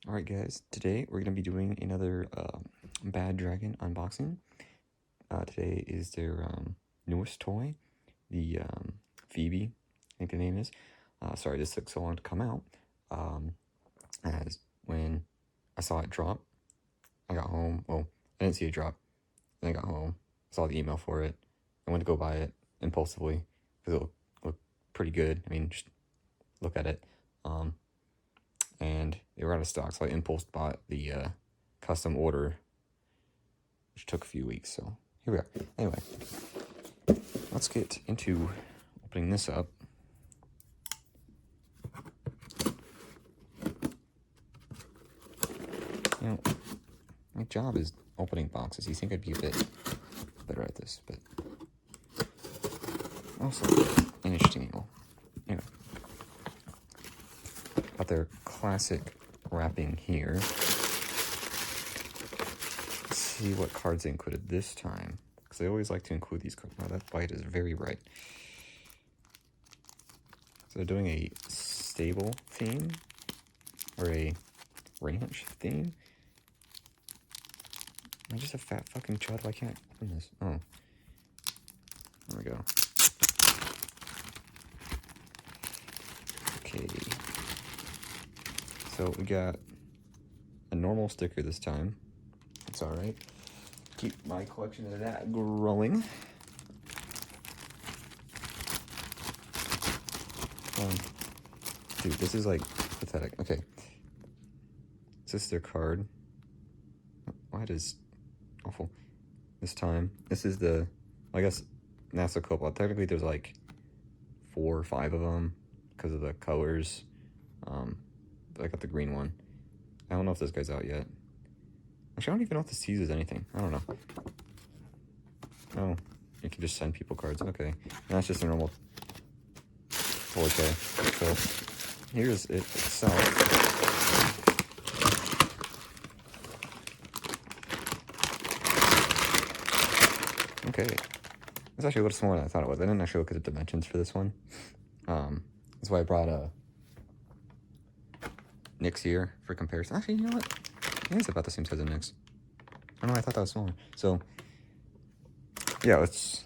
Alright guys, today we're going to be doing another Bad Dragon unboxing. Today is their newest toy, the Phoebe, I think the name is. Sorry this took so long to come out. As when I saw it drop, I got home, well, I didn't see it drop, then I got home, saw the email for it, I went to go buy it impulsively, because it looked pretty good. I mean, just look at it. And they were out of stock, so I impulse bought the custom order, which took a few weeks, so here we are. Anyway, let's get into opening this up. You know, my job is opening boxes. You think I'd be a bit better at this, but also interesting. Well, anyway, got their classic wrapping here. Let's see what cards they included this time, because they always like to include these cards. Wow, that bite is very bright. So they're doing a stable theme, or a ranch theme. I'm just a fat fucking chud. Why can't I open this? Oh. There we go. Okay. So we got a normal sticker this time. It's alright. Keep my collection of that growing. Dude, this is like pathetic. Okay. Is this their card? Why does awful this time? This is the, I guess NASA Cobalt. Technically there's like 4 or 5 of them because of the colors. I got the green one. I don't know if this guy's out yet. Actually, I don't even know if this teases anything. I don't know. Oh, you can just send people cards. Okay. And that's just a normal 4K. So here's it itself. Okay. It's actually a little smaller than I thought it was. I didn't actually look at the dimensions for this one. That's why I brought a Nyx here for comparison. Actually, you know what? I think it's about the same size as Nyx. I don't know, I thought that was smaller. So, yeah, let's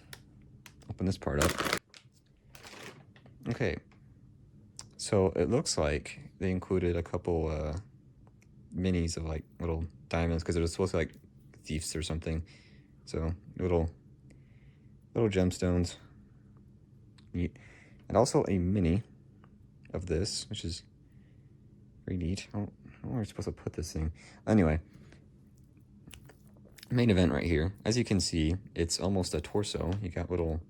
open this part up. Okay. So, it looks like they included a couple minis of, like, little diamonds, because it was supposed to be, like, thieves or something. So, little gemstones. Neat. And also a mini of this, which is very neat. I don't know where we're supposed to put this thing. Anyway, main event right here. As you can see, it's almost a torso. You got little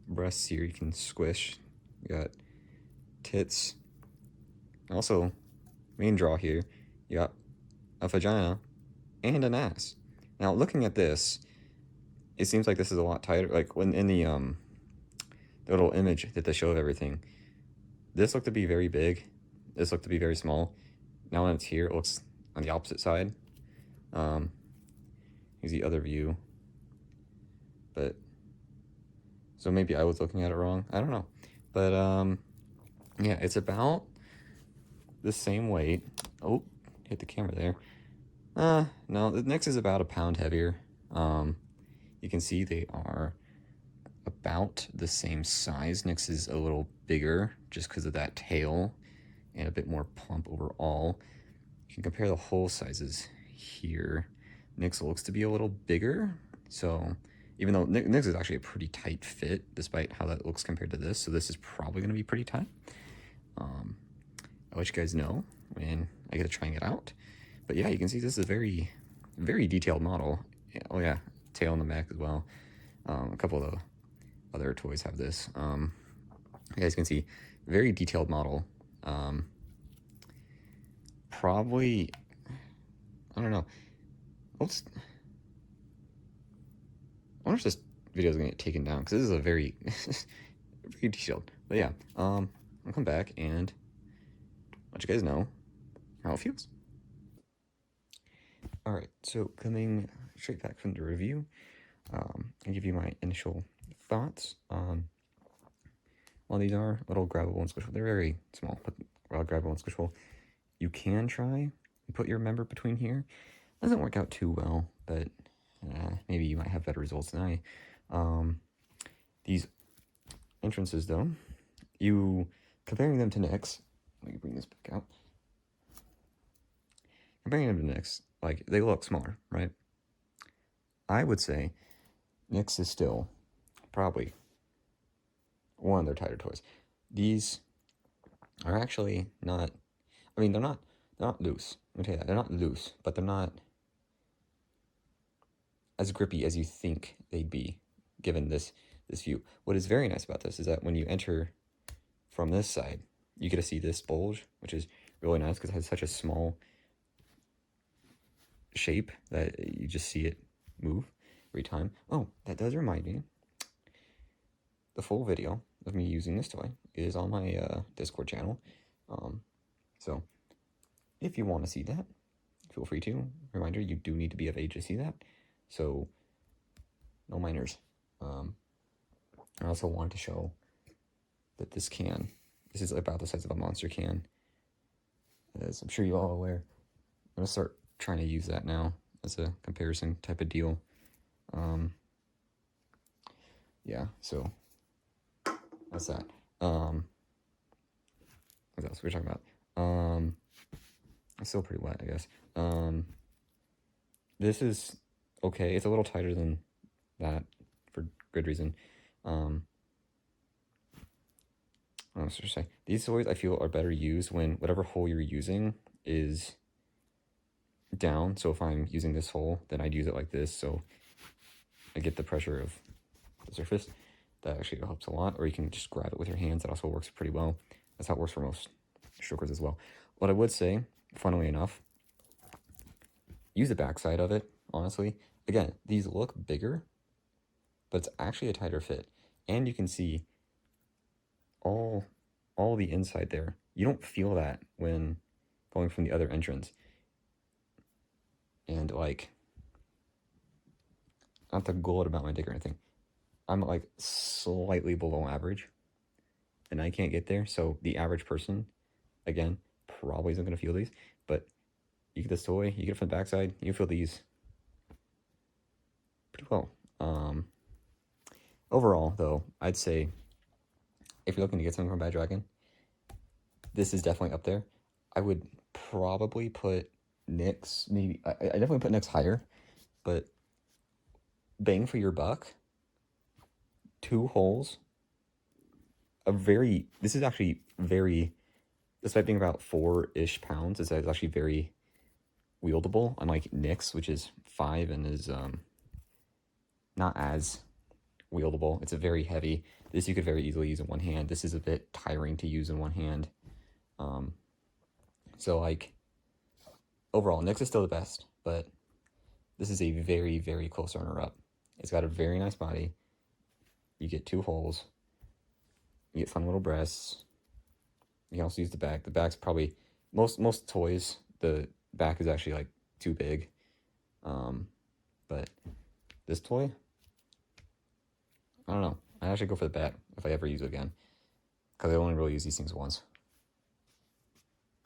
breasts here you can squish. You got tits. Also, main draw here, you got a vagina and an ass. Now, looking at this, it seems like this is a lot tighter. Like when in the little image that they show of everything, this looked to be very big. This looked to be very small. Now when it's here, it looks on the opposite side. Here's the other view. But, so maybe I was looking at it wrong. I don't know. But, yeah, it's about the same weight. Oh, hit the camera there. No, the Nyx is about a pound heavier. You can see they are about the same size. Nyx is a little bigger just because of that tail and a bit more plump overall. You can compare the whole sizes here. Nyx looks to be a little bigger, so even though Nyx is actually a pretty tight fit despite how that looks compared to this, so this is probably going to be pretty tight. I'll let you guys know when I get to trying it out. But yeah, you can see this is a very, very detailed model. Oh yeah, tail on the back as well. A couple of the other toys have this. You guys can see, very detailed model. Probably, I don't know. I wonder if this video is gonna get taken down, because this is a very, very detailed. But yeah, I'll come back and let you guys know how it feels. Alright, so coming straight back from the review, I'll give you my initial thoughts on, well, these are little grabbable and squishable. They're very small, but grabbable and squishable. you can try and put your member between here. Doesn't work out too well, but maybe you might have better results than I. These entrances, though, you comparing them to Nyx. Let me bring this back out. Comparing them to Nyx, like they look smaller, right? I would say Nyx is still probably one of their tighter toys. These are actually not. I mean, they're not loose. Let me tell you that they're not loose, but they're not as grippy as you think they'd be, given this view. What is very nice about this is that when you enter from this side, you get to see this bulge, which is really nice because it has such a small shape that you just see it move every time. Oh, that does remind me. The full video of me using this toy is on my Discord channel. So if you want to see that, feel free to. Reminder, you do need to be of age to see that. So no minors. I also wanted to show that this is about the size of a monster can. As I'm sure you all are aware. I'm going to start trying to use that now as a comparison type of deal. Yeah, so that's that. What else we're talking about? It's still pretty wet, I guess. This is okay. It's a little tighter than that for good reason. I was just saying, these toys I feel are better used when whatever hole you're using is down. So if I'm using this hole, then I'd use it like this, so I get the pressure of the surface. That actually helps a lot. Or you can just grab it with your hands. That also works pretty well. That's how it works for most strokers as well. What I would say, funnily enough, use the backside of it, honestly. Again, these look bigger, but it's actually a tighter fit. And you can see all the inside there. You don't feel that when going from the other entrance. And like, not to gloat about my dick or anything, I'm like slightly below average, and I can't get there. So the average person, again, probably isn't gonna feel these. But you get this toy, you get it from the backside, you feel these pretty well. Overall, though, I'd say if you're looking to get something from Bad Dragon, this is definitely up there. I would probably put Nyx, maybe, I definitely put Nyx higher, but bang for your buck, 2 holes, this is actually very, despite being about 4-ish pounds, it's actually very wieldable, unlike Nyx, which is 5 and is not as wieldable. It's a very heavy. This you could very easily use in one hand. This is a bit tiring to use in one hand. So like, overall, Nyx is still the best, but this is a very, very close runner-up. It's got a very nice body. You get 2 holes. You get fun little breasts. You can also use the back. The back's probably, most toys, the back is actually like too big. But this toy, I don't know. I actually go for the back if I ever use it again, because I only really use these things once.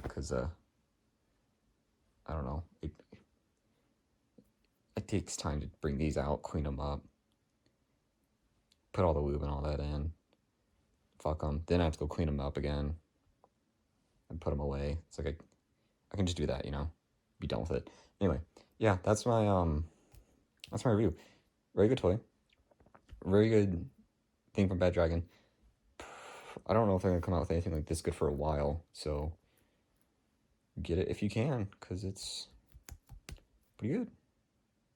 Because I don't know, it takes time to bring these out, clean them up, put all the lube and all that in, fuck them. Then I have to go clean them up again and put them away. It's like I can just do that, be done with it. Anyway, yeah, that's my review. Very good toy. Very good thing from Bad Dragon. I don't know if they're gonna come out with anything like this good for a while, so get it if you can, because it's pretty good.